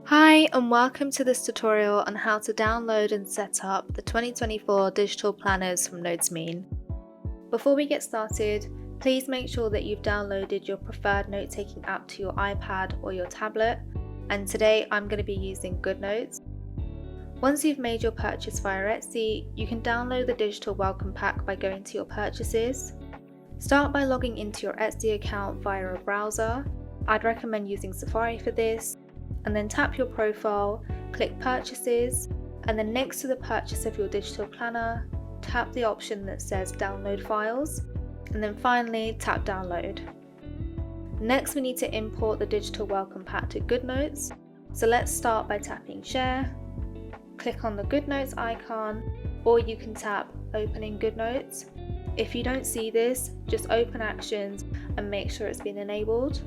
Hi and welcome to this tutorial on how to download and set up the 2024 digital planners from Noteamine. Before we get started, please make sure that you've downloaded your preferred note-taking app to your iPad or your tablet, and today I'm going to be using Goodnotes. Once you've made your purchase via Etsy, you can download the digital welcome pack by going to your purchases. Start by logging into your Etsy account via a browser. I'd recommend using Safari for this. And then tap your profile, click purchases, and then next to the purchase of your digital planner, tap the option that says download files, and then finally tap download. Next we need to import the digital welcome pack to Goodnotes, so let's start by tapping share, click on the Goodnotes icon, or you can tap open in Goodnotes. If you don't see this, just open actions and make sure it's been enabled.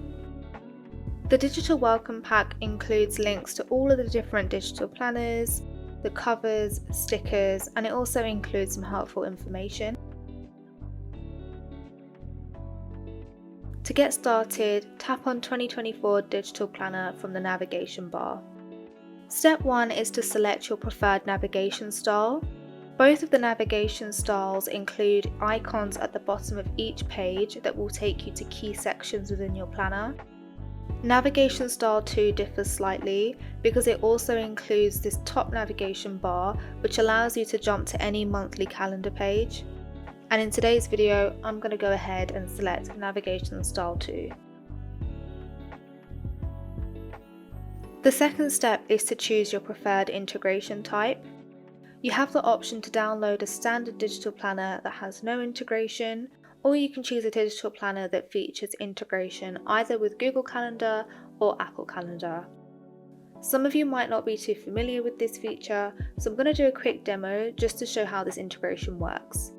The digital welcome pack includes links to all of the different digital planners, the covers, stickers, and it also includes some helpful information. To get started, tap on 2024 Digital Planner from the navigation bar. Step 1 is to select your preferred navigation style. Both of the navigation styles include icons at the bottom of each page that will take you to key sections within your planner. Navigation style 2 differs slightly because it also includes this top navigation bar which allows you to jump to any monthly calendar page. And in today's video, I'm going to go ahead and select navigation style 2. The second step is to choose your preferred integration type. You have the option to download a standard digital planner that has no integration, or you can choose a digital planner that features integration either with Google Calendar or Apple Calendar. Some of you might not be too familiar with this feature, so I'm going to do a quick demo just to show how this integration works.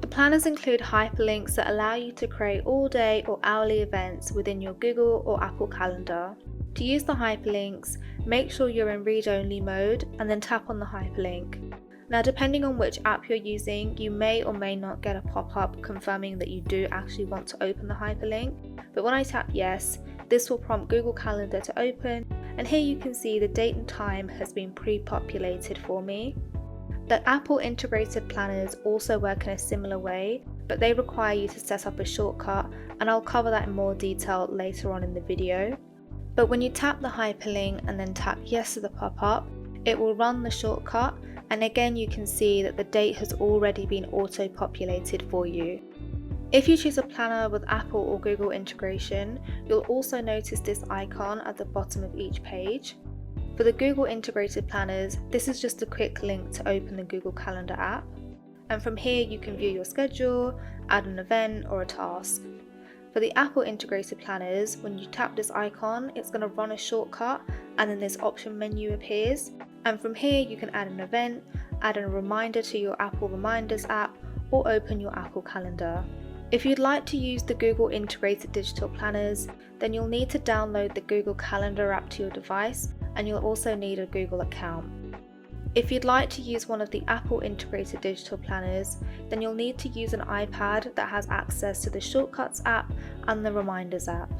The planners include hyperlinks that allow you to create all-day or hourly events within your Google or Apple Calendar. To use the hyperlinks, make sure you're in read-only mode and then tap on the hyperlink. Now, depending on which app you're using, you may or may not get a pop-up confirming that you do actually want to open the hyperlink, but when I tap yes, this will prompt Google Calendar to open, and here you can see the date and time has been pre-populated for me. The Apple integrated planners also work in a similar way, but they require you to set up a shortcut, and I'll cover that in more detail later on in the video. But when you tap the hyperlink and then tap yes to the pop-up, it will run the shortcut, and again you can see that the date has already been auto-populated for you. If you choose a planner with Apple or Google integration, you'll also notice this icon at the bottom of each page. For the Google integrated planners, this is just a quick link to open the Google Calendar app, and from here you can view your schedule, add an event or a task. For the Apple integrated planners, when you tap this icon, it's going to run a shortcut and then this option menu appears. And from here you can add an event, add a reminder to your Apple Reminders app, or open your Apple Calendar. If you'd like to use the Google integrated digital planners, then you'll need to download the Google Calendar app to your device, and you'll also need a Google account. If you'd like to use one of the Apple integrated digital planners, then you'll need to use an iPad that has access to the Shortcuts app and the Reminders app.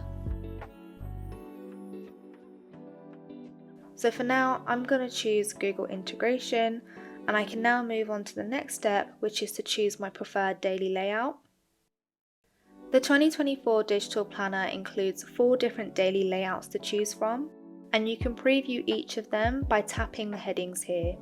So for now, I'm going to choose Google integration, and I can now move on to the next step, which is to choose my preferred daily layout. The 2024 digital planner includes 4 different daily layouts to choose from, and you can preview each of them by tapping the headings here.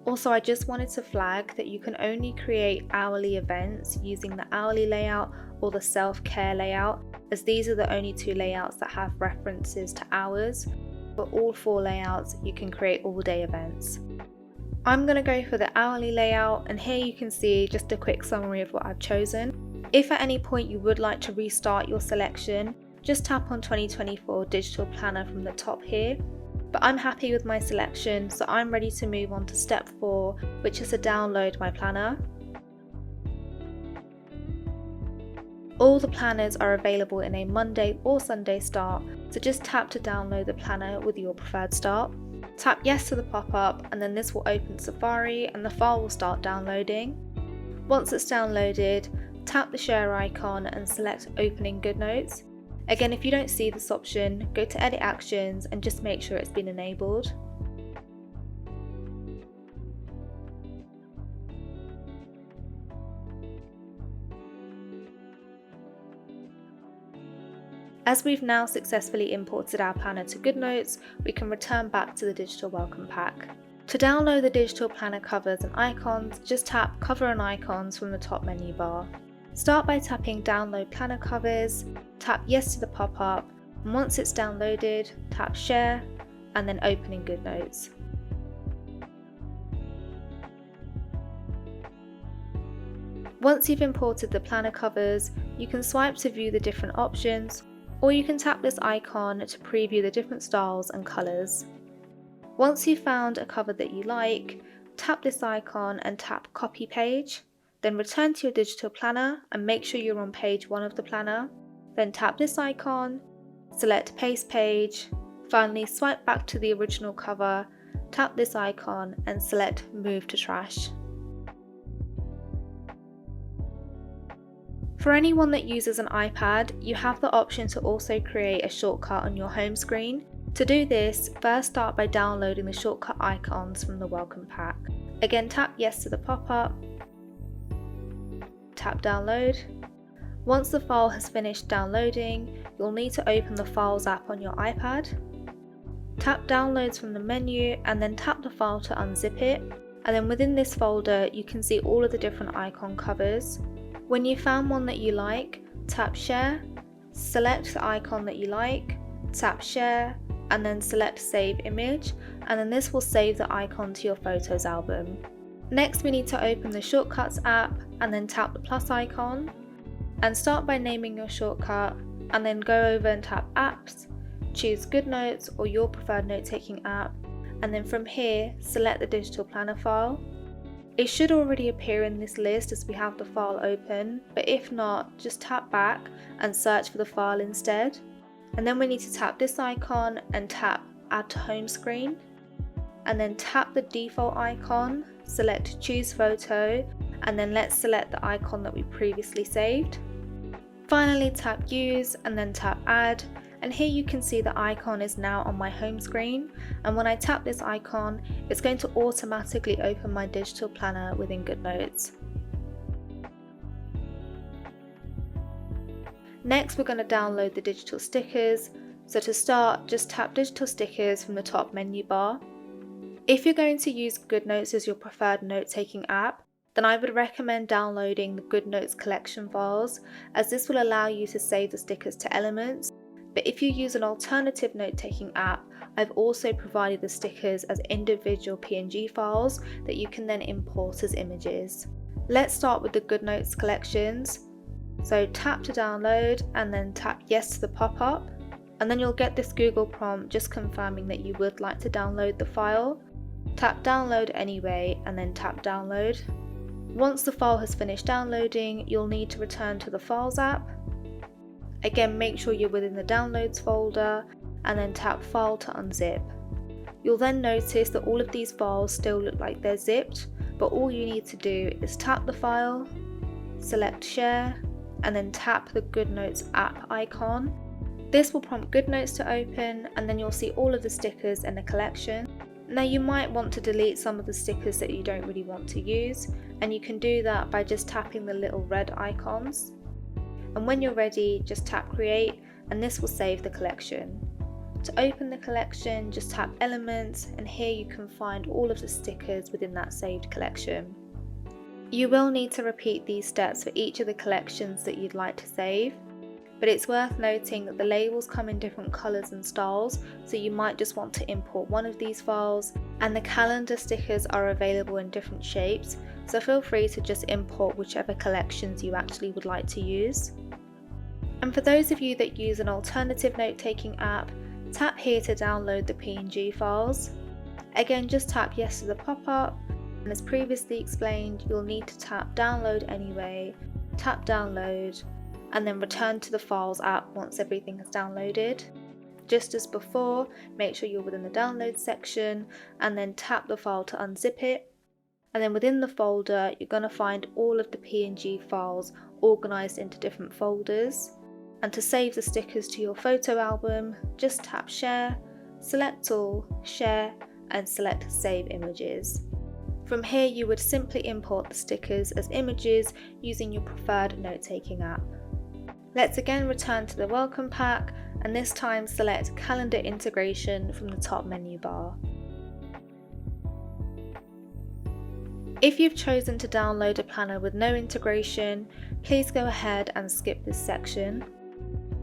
Also, I just wanted to flag that you can only create hourly events using the hourly layout or the self-care layout, as these are the only 2 layouts that have references to hours. For all 4 layouts, you can create all-day events. I'm going to go for the hourly layout, and here you can see just a quick summary of what I've chosen. If at any point you would like to restart your selection, just tap on 2024 Digital Planner from the top here. But I'm happy with my selection, so I'm ready to move on to step 4, which is to download my planner. All the planners are available in a Monday or Sunday start, so just tap to download the planner with your preferred start. Tap yes to the pop-up, and then this will open Safari and the file will start downloading. Once it's downloaded, tap the share icon and select Open in Goodnotes. Again, if you don't see this option, go to Edit Actions and just make sure it's been enabled. As we've now successfully imported our planner to Goodnotes, we can return back to the digital welcome pack. To download the digital planner covers and icons, just tap Cover and Icons from the top menu bar. Start by tapping Download Planner Covers, tap Yes to the pop-up, and once it's downloaded, tap Share, and then Open in Goodnotes. Once you've imported the planner covers, you can swipe to view the different options, or you can tap this icon to preview the different styles and colours. Once you've found a cover that you like, tap this icon and tap Copy Page, then return to your digital planner and make sure you're on page 1 of the planner, then tap this icon, select Paste Page, finally swipe back to the original cover, tap this icon and select Move to Trash. For anyone that uses an iPad, you have the option to also create a shortcut on your home screen. To do this, first start by downloading the shortcut icons from the welcome pack. Again, tap Yes to the pop-up, tap Download. Once the file has finished downloading, you'll need to open the Files app on your iPad. Tap Downloads from the menu and then tap the file to unzip it, and then within this folder you can see all of the different icon covers. When you found one that you like, tap Share, select the icon that you like, tap Share, and then select Save Image, and then this will save the icon to your Photos album. Next we need to open the Shortcuts app and then tap the plus icon, and start by naming your shortcut, and then go over and tap Apps, choose Goodnotes or your preferred note-taking app, and then from here select the digital planner file. It should already appear in this list as we have the file open, but if not, just tap back and search for the file instead. And then we need to tap this icon and tap Add to Home Screen, and then tap the default icon, select Choose Photo, and then let's select the icon that we previously saved. Finally tap Use and then tap Add, and here you can see the icon is now on my home screen, and when I tap this icon it's going to automatically open my digital planner within Goodnotes. Next we're going to download the digital stickers, so to start just tap Digital Stickers from the top menu bar. If you're going to use Goodnotes as your preferred note-taking app, then I would recommend downloading the Goodnotes collection files, as this will allow you to save the stickers to elements. But if you use an alternative note-taking app, I've also provided the stickers as individual PNG files that you can then import as images. Let's start with the Goodnotes collections. So tap to download and then tap Yes to the pop-up, and then you'll get this Google prompt just confirming that you would like to download the file. Tap Download Anyway and then tap Download. Once the file has finished downloading, you'll need to return to the Files app. Again, make sure you're within the Downloads folder and then tap File to unzip. You'll then notice that all of these files still look like they're zipped, but all you need to do is tap the file, select Share, and then tap the Goodnotes app icon. This will prompt Goodnotes to open, and then you'll see all of the stickers in the collection. Now you might want to delete some of the stickers that you don't really want to use, and you can do that by just tapping the little red icons. And when you're ready, just tap Create, and this will save the collection. To open the collection, just tap Elements, and here you can find all of the stickers within that saved collection. You will need to repeat these steps for each of the collections that you'd like to save, but it's worth noting that the labels come in different colours and styles, so you might just want to import one of these files, and the calendar stickers are available in different shapes, so feel free to just import whichever collections you actually would like to use. And for those of you that use an alternative note-taking app, tap here to download the PNG files. Again, just tap Yes to the pop-up, and as previously explained, you'll need to tap Download Anyway, tap Download, and then return to the Files app once everything has downloaded. Just as before, make sure you're within the Download section, and then tap the file to unzip it. And then within the folder, you're going to find all of the PNG files organised into different folders. And to save the stickers to your photo album, just tap Share, select All, Share, and select Save Images. From here you would simply import the stickers as images using your preferred note-taking app. Let's again return to the welcome pack, and this time select Calendar Integration from the top menu bar. If you've chosen to download a planner with no integration, please go ahead and skip this section.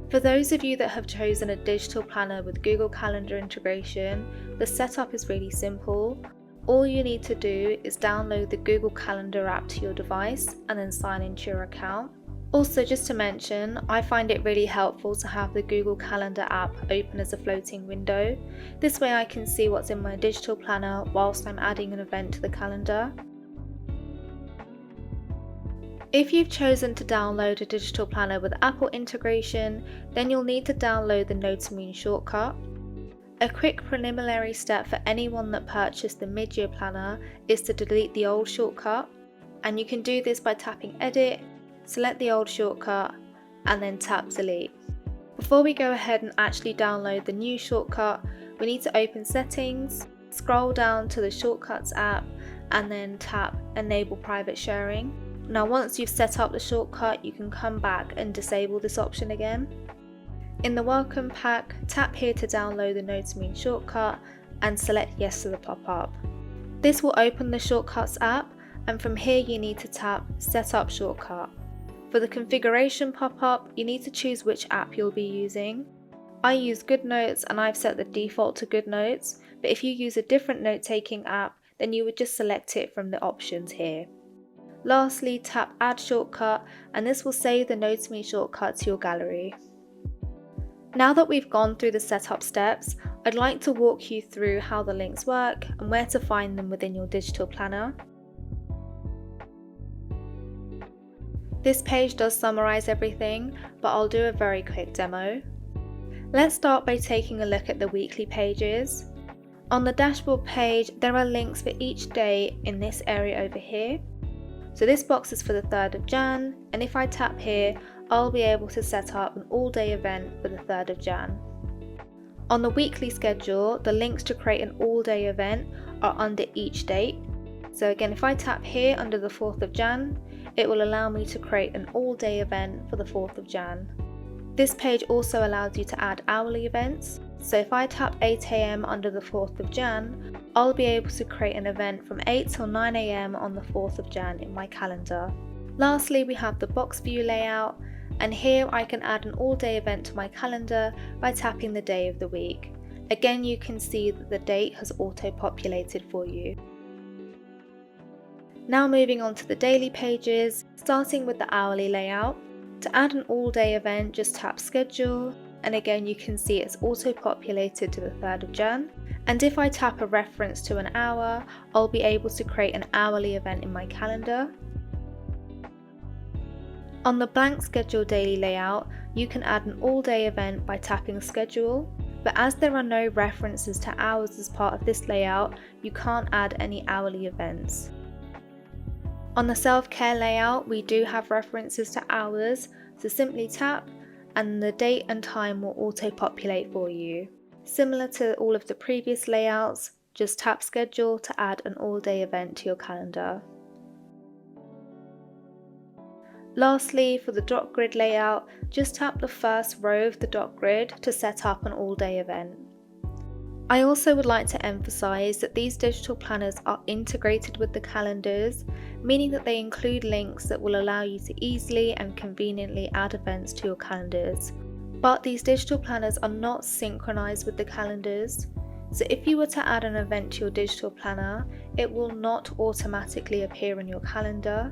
For those of you that have chosen a digital planner with Google Calendar integration, the setup is really simple. All you need to do is download the Google Calendar app to your device and then sign into your account. Also, just to mention, I find it really helpful to have the Google Calendar app open as a floating window. This way I can see what's in my digital planner whilst I'm adding an event to the calendar. If you've chosen to download a digital planner with Apple integration, then you'll need to download the Noteamine shortcut. A quick preliminary step for anyone that purchased the mid-year planner is to delete the old shortcut, and you can do this by tapping Edit, select the old shortcut, and then tap Delete. Before we go ahead and actually download the new shortcut, we need to open Settings, scroll down to the Shortcuts app, and then tap Enable Private Sharing. Now once you've set up the shortcut, you can come back and disable this option again. In the welcome pack, tap here to download the Noteamine shortcut and select Yes to the pop-up. This will open the Shortcuts app, and from here you need to tap Set up shortcut. For the configuration pop-up, you need to choose which app you'll be using. I use Goodnotes and I've set the default to Goodnotes, but if you use a different note-taking app, then you would just select it from the options here. Lastly, tap Add Shortcut, and this will save the Noteamine shortcut to your gallery. Now that we've gone through the setup steps, I'd like to walk you through how the links work and where to find them within your digital planner. This page does summarize everything, but I'll do a very quick demo. Let's start by taking a look at the weekly pages. On the dashboard page, there are links for each day in this area over here. So this box is for the 3rd of Jan, and if I tap here, I'll be able to set up an all-day event for the 3rd of Jan. On the weekly schedule, the links to create an all-day event are under each date. So again, if I tap here under the 4th of Jan, it will allow me to create an all-day event for the 4th of Jan. This page also allows you to add hourly events. So if I tap 8 AM under the 4th of Jan, I'll be able to create an event from 8 till 9 AM on the 4th of Jan in my calendar. Lastly, we have the box view layout, and here I can add an all-day event to my calendar by tapping the day of the week. Again, you can see that the date has auto-populated for you. Now moving on to the daily pages, starting with the hourly layout. To add an all-day event, just tap Schedule, and again you can see it's auto-populated to the 3rd of Jan. And if I tap a reference to an hour, I'll be able to create an hourly event in my calendar. On the blank schedule daily layout, you can add an all-day event by tapping Schedule, but as there are no references to hours as part of this layout, you can't add any hourly events. On the self-care layout, we do have references to hours, so simply tap and the date and time will auto-populate for you. Similar to all of the previous layouts, just tap Schedule to add an all-day event to your calendar. Lastly, for the dot grid layout, just tap the first row of the dot grid to set up an all-day event. I also would like to emphasize that these digital planners are integrated with the calendars, meaning that they include links that will allow you to easily and conveniently add events to your calendars. But these digital planners are not synchronized with the calendars, so if you were to add an event to your digital planner, it will not automatically appear in your calendar.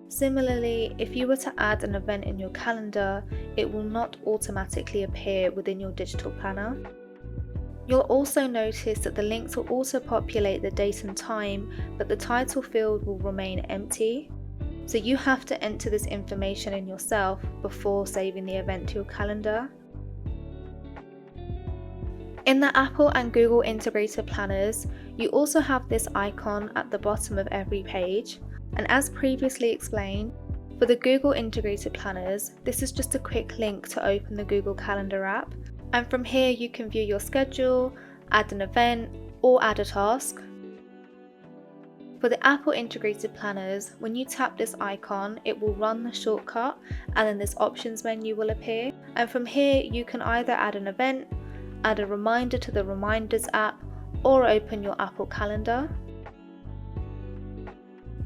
Similarly, if you were to add an event in your calendar, it will not automatically appear within your digital planner. You'll also notice that the links will also populate the date and time, but the title field will remain empty. So you have to enter this information in yourself before saving the event to your calendar. In the Apple and Google integrated planners, you also have this icon at the bottom of every page. And as previously explained, For the Google integrated planners, this is just a quick link to open the Google Calendar app, and from here you can view your schedule, add an event, or add a task. For the Apple integrated planners, when you tap this icon, it will run the shortcut and then this options menu will appear, and from here you can either add an event, add a reminder to the Reminders app, or open your Apple Calendar.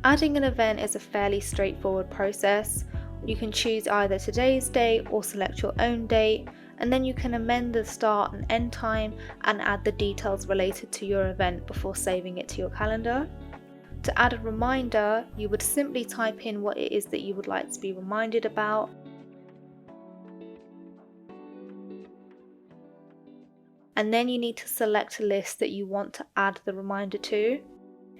Adding an event is a fairly straightforward process. You can choose either today's date or select your own date, and then you can amend the start and end time and add the details related to your event before saving it to your calendar. To add a reminder, you would simply type in what it is that you would like to be reminded about. And then you need to select a list that you want to add the reminder to.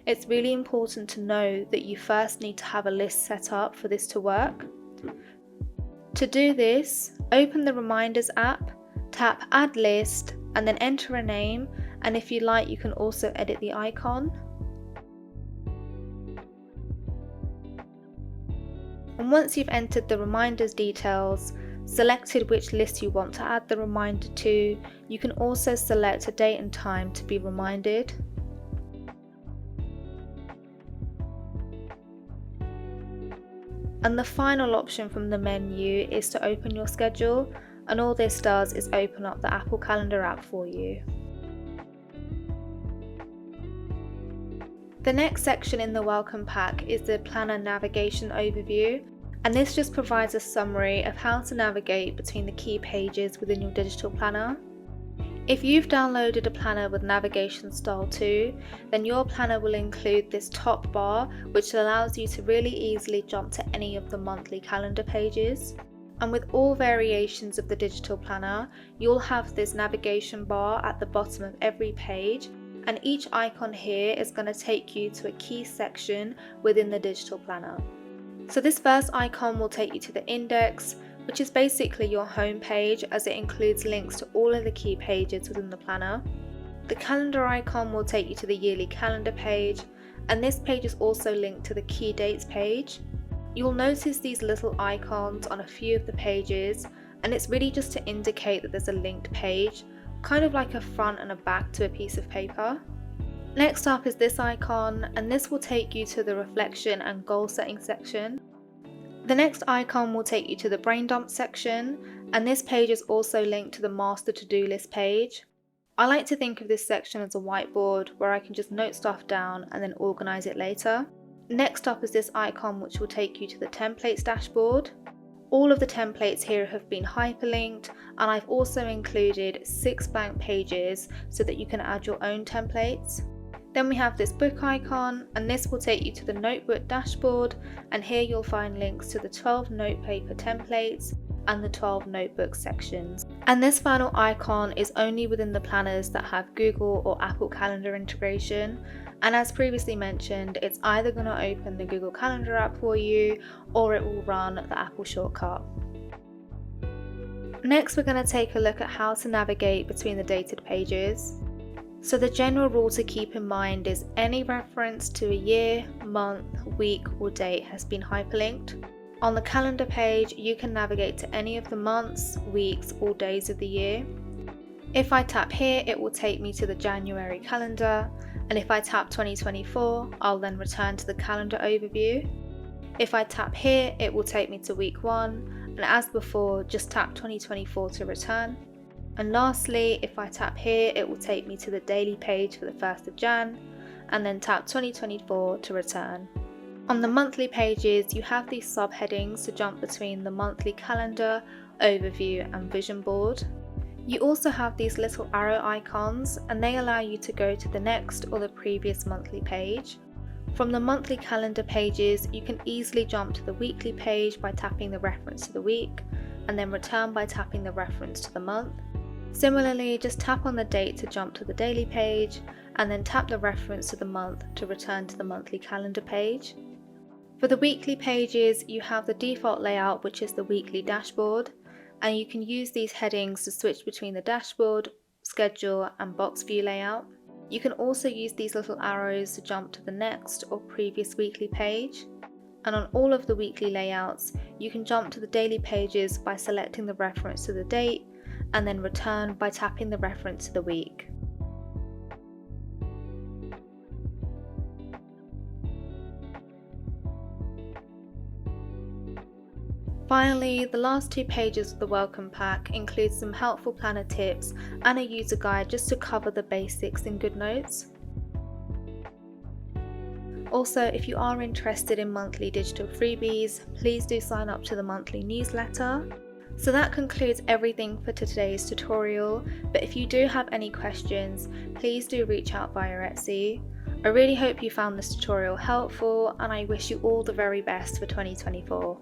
It's really important to know that you first need to have a list set up for this to work. To do this, open the Reminders app, tap Add List, and then enter a name, and if you like you can also edit the icon. And once you've entered the reminders details, selected which list you want to add the reminder to, you can also select a date and time to be reminded. And the final option from the menu is to open your schedule, and all this does is open up the Apple Calendar app for you. The next section in the welcome pack is the Planner Navigation Overview, and this just provides a summary of how to navigate between the key pages within your digital planner. If you've downloaded a planner with Navigation Style 2, then your planner will include this top bar, which allows you to really easily jump to any of the monthly calendar pages. And with all variations of the digital planner, you'll have this navigation bar at the bottom of every page, and each icon here is going to take you to a key section within the digital planner. So this first icon will take you to the index, which is basically your home page, as it includes links to all of the key pages within the planner. The calendar icon will take you to the yearly calendar page, and this page is also linked to the key dates page. You'll notice these little icons on a few of the pages, and it's really just to indicate that there's a linked page, kind of like a front and a back to a piece of paper. Next up is this icon, and this will take you to the reflection and goal setting section. The next icon will take you to the brain dump section, and this page is also linked to the master to-do list page. I like to think of this section as a whiteboard where I can just note stuff down and then organise it later. Next up is this icon, which will take you to the templates dashboard. All of the templates here have been hyperlinked, and I've also included 6 blank pages so that you can add your own templates. Then we have this book icon, and this will take you to the notebook dashboard, and here you'll find links to the 12 note paper templates and the 12 notebook sections. And this final icon is only within the planners that have Google or Apple Calendar integration, and as previously mentioned, it's either going to open the Google Calendar app for you or it will run the Apple shortcut. Next, we're going to take a look at how to navigate between the dated pages. So the general rule to keep in mind is any reference to a year, month, week or date has been hyperlinked. On the calendar page, you can navigate to any of the months, weeks or days of the year. If I tap here, it will take me to the January calendar, and if I tap 2024, I'll then return to the calendar overview. If I tap here, it will take me to week 1, and as before, just tap 2024 to return. And lastly, if I tap here, it will take me to the daily page for the 1st of Jan, and then tap 2024 to return. On the monthly pages, you have these subheadings to jump between the monthly calendar, overview and vision board. You also have these little arrow icons, and they allow you to go to the next or the previous monthly page. From the monthly calendar pages, you can easily jump to the weekly page by tapping the reference to the week, and then return by tapping the reference to the month. Similarly, just tap on the date to jump to the daily page, and then tap the reference to the month to return to the monthly calendar page. For the weekly pages, you have the default layout, which is the weekly dashboard, and you can use these headings to switch between the dashboard, schedule and box view layout. You can also use these little arrows to jump to the next or previous weekly page. and on all of the weekly layouts, you can jump to the daily pages by selecting the reference to the date, and then return by tapping the reference to the week. Finally, the last 2 pages of the welcome pack include some helpful planner tips and a user guide just to cover the basics in Goodnotes. Also, if you are interested in monthly digital freebies, please do sign up to the monthly newsletter. So that concludes everything for today's tutorial, but if you do have any questions, please do reach out via Etsy. I really hope you found this tutorial helpful, and I wish you all the very best for 2024.